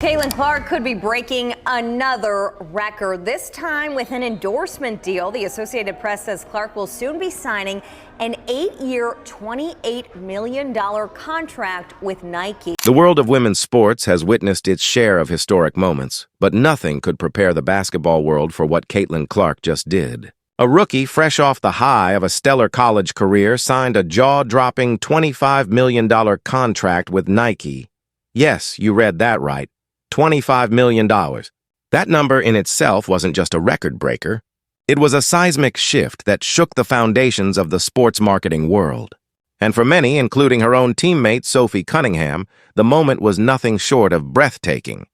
Caitlin Clark could be breaking another record, this time with an endorsement deal. The Associated Press says Clark will soon be signing an 8-year, $28 million contract with Nike. The world of women's sports has witnessed its share of historic moments, but nothing could prepare the basketball world for what Caitlin Clark just did. A rookie fresh off the high of a stellar college career signed a jaw-dropping $25 million contract with Nike. Yes, you read that right. $25 million. That number in itself wasn't just a record breaker. It was a seismic shift that shook the foundations of the sports marketing world. And for many, including her own teammate Sophie Cunningham, the moment was nothing short of breathtaking.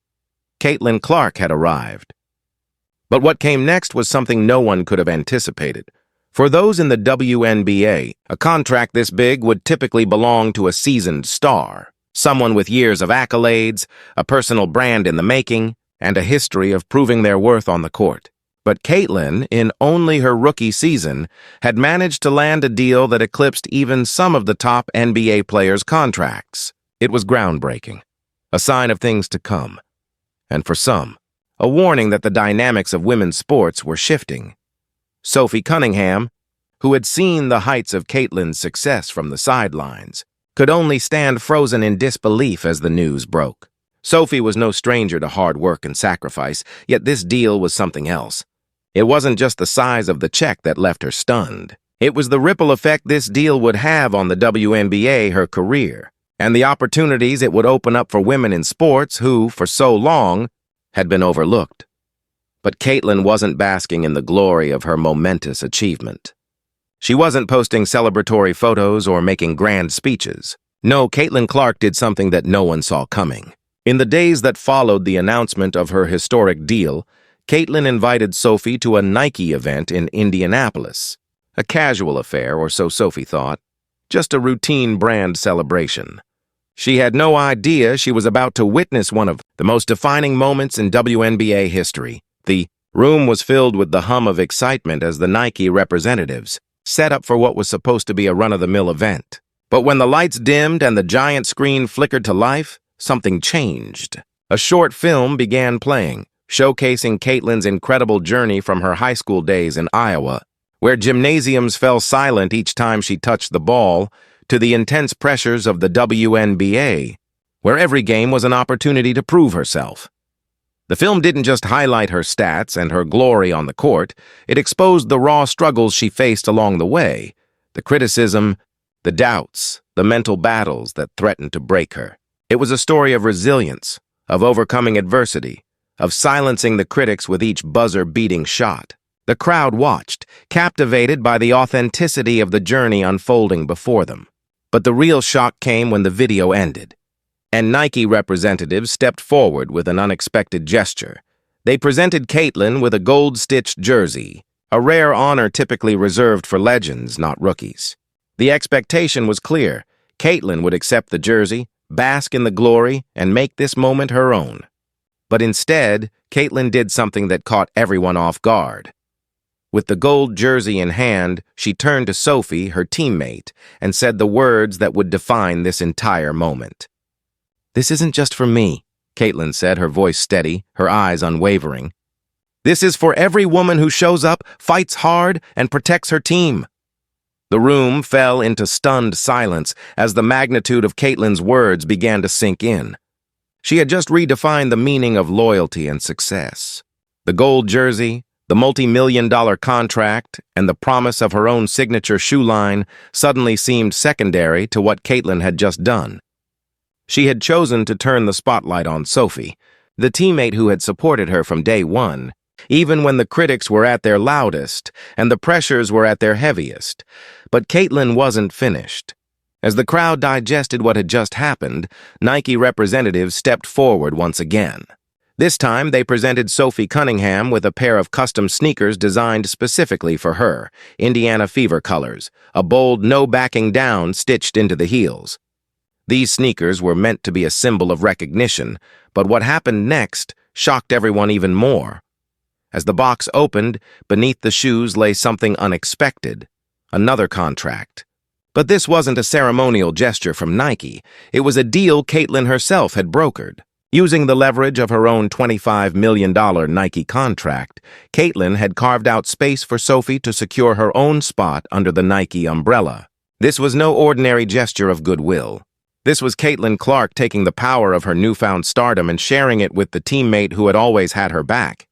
Caitlin Clark had arrived. But what came next was something no one could have anticipated. For those in the WNBA, a contract this big would typically belong to a seasoned star. Someone with years of accolades, a personal brand in the making, and a history of proving their worth on the court. But Caitlin, in only her rookie season, had managed to land a deal that eclipsed even some of the top NBA players' contracts. It was groundbreaking, a sign of things to come. And for some, a warning that the dynamics of women's sports were shifting. Sophie Cunningham, who had seen the heights of Caitlin's success from the sidelines, could only stand frozen in disbelief as the news broke. Sophie was no stranger to hard work and sacrifice, yet this deal was something else. It wasn't just the size of the check that left her stunned. It was the ripple effect this deal would have on the WNBA, her career, and the opportunities it would open up for women in sports who, for so long, had been overlooked. But Caitlin wasn't basking in the glory of her momentous achievement. She wasn't posting celebratory photos or making grand speeches. No, Caitlin Clark did something that no one saw coming. In the days that followed the announcement of her historic deal, Caitlin invited Sophie to a Nike event in Indianapolis. A casual affair, or so Sophie thought. Just a routine brand celebration. She had no idea she was about to witness one of the most defining moments in WNBA history. The room was filled with the hum of excitement as the Nike representatives set up for what was supposed to be a run-of-the-mill event. But when the lights dimmed and the giant screen flickered to life, something changed. A short film began playing, showcasing Caitlin's incredible journey from her high school days in Iowa, where gymnasiums fell silent each time she touched the ball, to the intense pressures of the WNBA, where every game was an opportunity to prove herself. The film didn't just highlight her stats and her glory on the court, it exposed the raw struggles she faced along the way, the criticism, the doubts, the mental battles that threatened to break her. It was a story of resilience, of overcoming adversity, of silencing the critics with each buzzer-beating shot. The crowd watched, captivated by the authenticity of the journey unfolding before them. But the real shock came when the video ended, and Nike representatives stepped forward with an unexpected gesture. They presented Caitlin with a gold-stitched jersey, a rare honor typically reserved for legends, not rookies. The expectation was clear. Caitlin would accept the jersey, bask in the glory, and make this moment her own. But instead, Caitlin did something that caught everyone off guard. With the gold jersey in hand, she turned to Sophie, her teammate, and said the words that would define this entire moment. "This isn't just for me," Caitlin said, her voice steady, her eyes unwavering. "This is for every woman who shows up, fights hard, and protects her team." The room fell into stunned silence as the magnitude of Caitlin's words began to sink in. She had just redefined the meaning of loyalty and success. The gold jersey, the multi-million-dollar contract, and the promise of her own signature shoe line suddenly seemed secondary to what Caitlin had just done. She had chosen to turn the spotlight on Sophie, the teammate who had supported her from day one, even when the critics were at their loudest and the pressures were at their heaviest. But Caitlin wasn't finished. As the crowd digested what had just happened, Nike representatives stepped forward once again. This time, they presented Sophie Cunningham with a pair of custom sneakers designed specifically for her, Indiana Fever colors, a bold no backing down stitched into the heels. These sneakers were meant to be a symbol of recognition, but what happened next shocked everyone even more. As the box opened, beneath the shoes lay something unexpected, another contract. But this wasn't a ceremonial gesture from Nike. It was a deal Caitlin herself had brokered. Using the leverage of her own $25 million Nike contract, Caitlin had carved out space for Sophie to secure her own spot under the Nike umbrella. This was no ordinary gesture of goodwill. This was Caitlin Clark taking the power of her newfound stardom and sharing it with the teammate who had always had her back.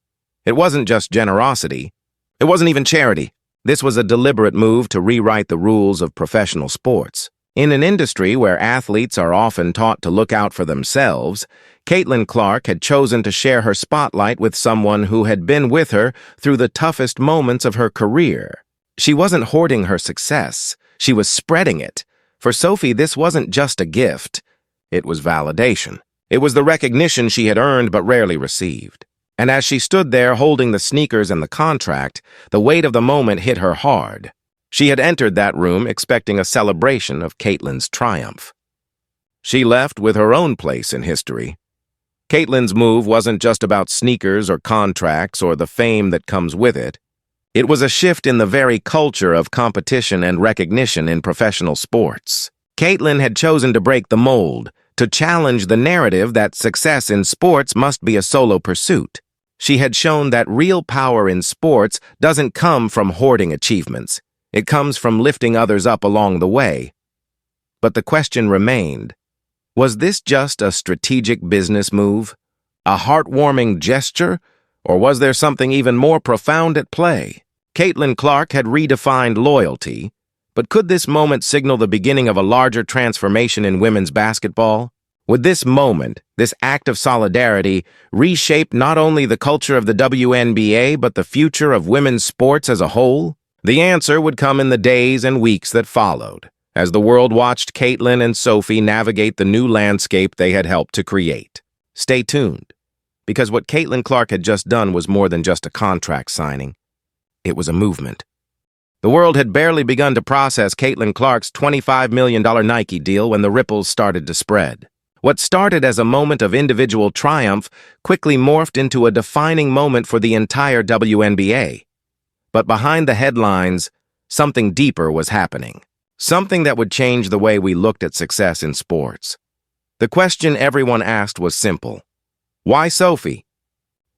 It wasn't just generosity. It wasn't even charity. This was a deliberate move to rewrite the rules of professional sports. In an industry where athletes are often taught to look out for themselves, Caitlin Clark had chosen to share her spotlight with someone who had been with her through the toughest moments of her career. She wasn't hoarding her success. She was spreading it. For Sophie, this wasn't just a gift. It was validation. It was the recognition she had earned but rarely received. And as she stood there holding the sneakers and the contract, the weight of the moment hit her hard. She had entered that room expecting a celebration of Caitlin's triumph. She left with her own place in history. Caitlin's move wasn't just about sneakers or contracts or the fame that comes with it. It was a shift in the very culture of competition and recognition in professional sports. Caitlin had chosen to break the mold, to challenge the narrative that success in sports must be a solo pursuit. She had shown that real power in sports doesn't come from hoarding achievements. It comes from lifting others up along the way. But the question remained, was this just a strategic business move? A heartwarming gesture? Or was there something even more profound at play? Caitlin Clark had redefined loyalty, but could this moment signal the beginning of a larger transformation in women's basketball? Would this moment, this act of solidarity, reshape not only the culture of the WNBA but the future of women's sports as a whole? The answer would come in the days and weeks that followed, as the world watched Caitlin and Sophie navigate the new landscape they had helped to create. Stay tuned, because what Caitlin Clark had just done was more than just a contract signing. It was a movement. The world had barely begun to process Caitlin Clark's $25 million Nike deal when the ripples started to spread. What started as a moment of individual triumph quickly morphed into a defining moment for the entire WNBA. But behind the headlines, something deeper was happening. Something that would change the way we looked at success in sports. The question everyone asked was simple. Why Sophie?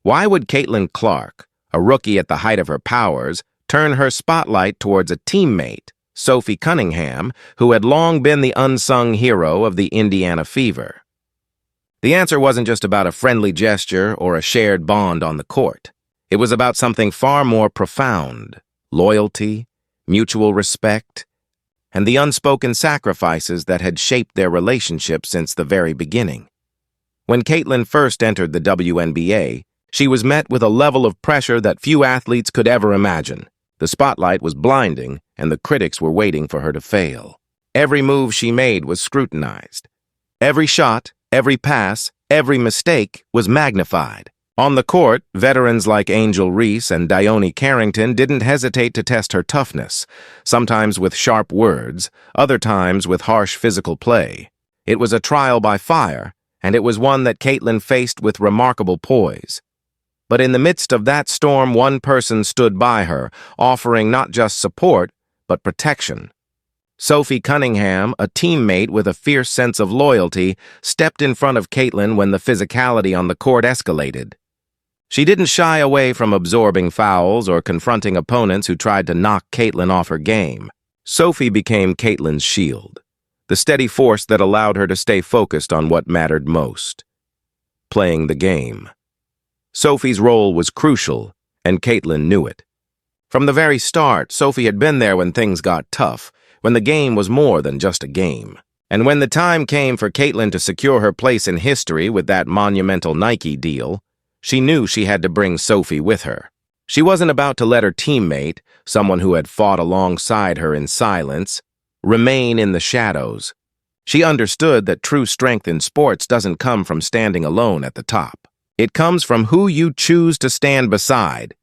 Why would Caitlin Clark, a rookie at the height of her powers, turn her spotlight towards a teammate, Sophie Cunningham, who had long been the unsung hero of the Indiana Fever? The answer wasn't just about a friendly gesture or a shared bond on the court. It was about something far more profound: loyalty, mutual respect, and the unspoken sacrifices that had shaped their relationship since the very beginning. When Caitlin first entered the WNBA, she was met with a level of pressure that few athletes could ever imagine. The spotlight was blinding, and the critics were waiting for her to fail. Every move she made was scrutinized. Every shot, every pass, every mistake was magnified. On the court, veterans like Angel Reese and Dione Carrington didn't hesitate to test her toughness, sometimes with sharp words, other times with harsh physical play. It was a trial by fire, and it was one that Caitlin faced with remarkable poise. But in the midst of that storm, one person stood by her, offering not just support, but protection. Sophie Cunningham, a teammate with a fierce sense of loyalty, stepped in front of Caitlin when the physicality on the court escalated. She didn't shy away from absorbing fouls or confronting opponents who tried to knock Caitlin off her game. Sophie became Caitlin's shield, the steady force that allowed her to stay focused on what mattered most: playing the game. Sophie's role was crucial, and Caitlin knew it. From the very start, Sophie had been there when things got tough, when the game was more than just a game. And when the time came for Caitlin to secure her place in history with that monumental Nike deal, she knew she had to bring Sophie with her. She wasn't about to let her teammate, someone who had fought alongside her in silence, remain in the shadows. She understood that true strength in sports doesn't come from standing alone at the top. It comes from who you choose to stand beside.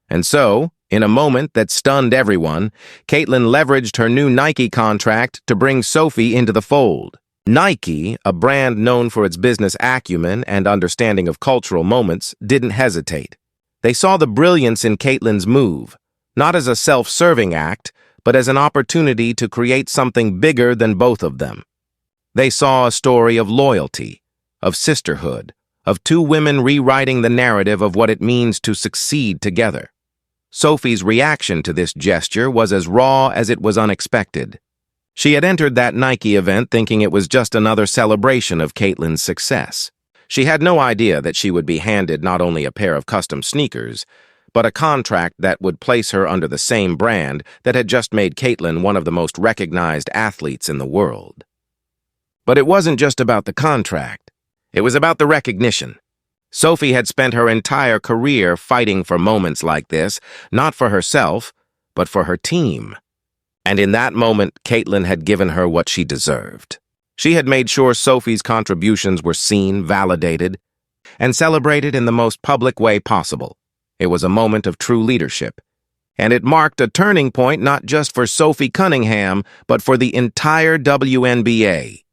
And so, in a moment that stunned everyone, Caitlin leveraged her new Nike contract to bring Sophie into the fold. Nike, a brand known for its business acumen and understanding of cultural moments, didn't hesitate. They saw the brilliance in Caitlin's move, not as a self-serving act, but as an opportunity to create something bigger than both of them. They saw a story of loyalty, of sisterhood, of two women rewriting the narrative of what it means to succeed together. Sophie's reaction to this gesture was as raw as it was unexpected. She had entered that Nike event thinking it was just another celebration of Caitlin's success. She had no idea that she would be handed not only a pair of custom sneakers, but a contract that would place her under the same brand that had just made Caitlin one of the most recognized athletes in the world. But it wasn't just about the contract. It was about the recognition. Sophie had spent her entire career fighting for moments like this, not for herself, but for her team. And in that moment, Caitlin had given her what she deserved. She had made sure Sophie's contributions were seen, validated, and celebrated in the most public way possible. It was a moment of true leadership, and it marked a turning point not just for Sophie Cunningham, but for the entire WNBA.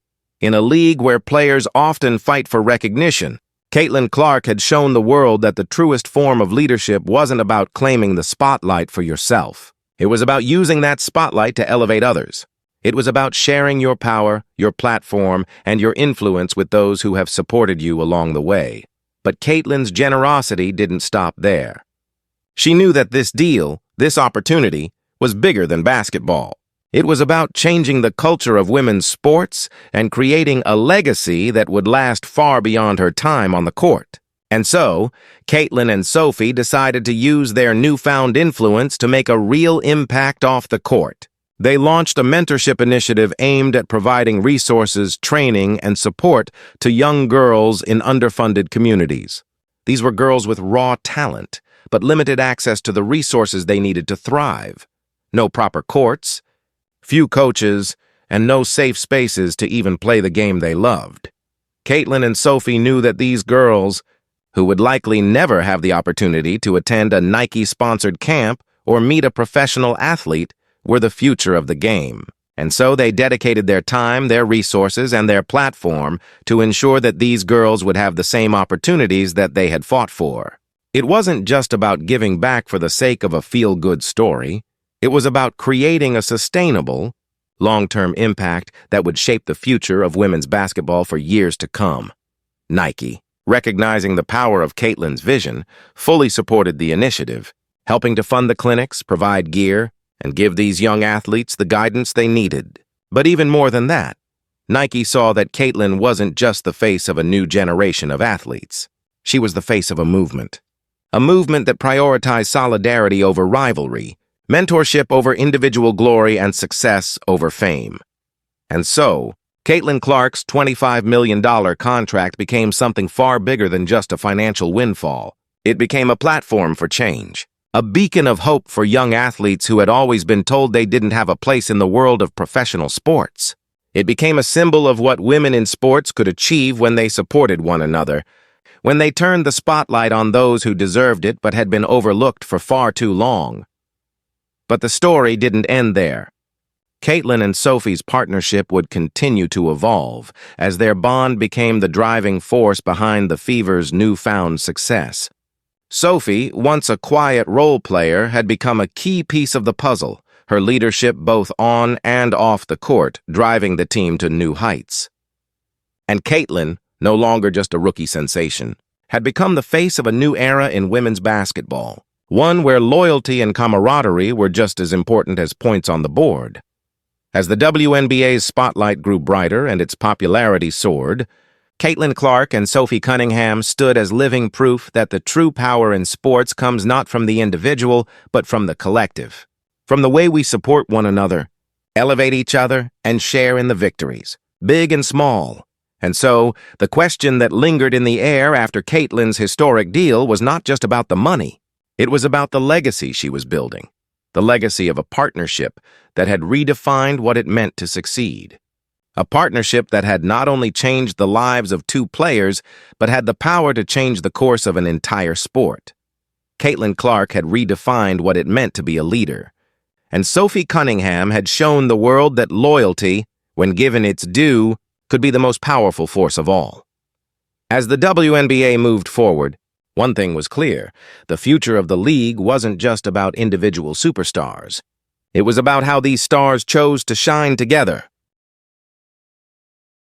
In a league where players often fight for recognition, Caitlin Clark had shown the world that the truest form of leadership wasn't about claiming the spotlight for yourself. It was about using that spotlight to elevate others. It was about sharing your power, your platform, and your influence with those who have supported you along the way. But Caitlin's generosity didn't stop there. She knew that this deal, this opportunity, was bigger than basketball. It was about changing the culture of women's sports and creating a legacy that would last far beyond her time on the court. And so, Caitlin and Sophie decided to use their newfound influence to make a real impact off the court. They launched a mentorship initiative aimed at providing resources, training, and support to young girls in underfunded communities. These were girls with raw talent, but limited access to the resources they needed to thrive. No proper courts, few coaches, and no safe spaces to even play the game they loved. Caitlin and Sophie knew that these girls, who would likely never have the opportunity to attend a Nike-sponsored camp or meet a professional athlete, were the future of the game. And so they dedicated their time, their resources, and their platform to ensure that these girls would have the same opportunities that they had fought for. It wasn't just about giving back for the sake of a feel-good story. It was about creating a sustainable, long-term impact that would shape the future of women's basketball for years to come. Nike, recognizing the power of Caitlin's vision, fully supported the initiative, helping to fund the clinics, provide gear, and give these young athletes the guidance they needed. But even more than that, Nike saw that Caitlin wasn't just the face of a new generation of athletes. She was the face of a movement that prioritized solidarity over rivalry, mentorship over individual glory, and success over fame. And so, Caitlin Clark's $25 million contract became something far bigger than just a financial windfall. It became a platform for change, a beacon of hope for young athletes who had always been told they didn't have a place in the world of professional sports. It became a symbol of what women in sports could achieve when they supported one another, when they turned the spotlight on those who deserved it but had been overlooked for far too long. But the story didn't end there. Caitlin and Sophie's partnership would continue to evolve as their bond became the driving force behind the Fever's newfound success. Sophie, once a quiet role player, had become a key piece of the puzzle, her leadership both on and off the court driving the team to new heights. And Caitlin, no longer just a rookie sensation, had become the face of a new era in women's basketball, one where loyalty and camaraderie were just as important as points on the board. As the WNBA's spotlight grew brighter and its popularity soared, Caitlin Clark and Sophie Cunningham stood as living proof that the true power in sports comes not from the individual, but from the collective, from the way we support one another, elevate each other, and share in the victories, big and small. And so, the question that lingered in the air after Caitlin's historic deal was not just about the money. It was about the legacy she was building, the legacy of a partnership that had redefined what it meant to succeed. A partnership that had not only changed the lives of two players, but had the power to change the course of an entire sport. Caitlin Clark had redefined what it meant to be a leader, and Sophie Cunningham had shown the world that loyalty, when given its due, could be the most powerful force of all. As the WNBA moved forward, one thing was clear: the future of the league wasn't just about individual superstars. It was about how these stars chose to shine together.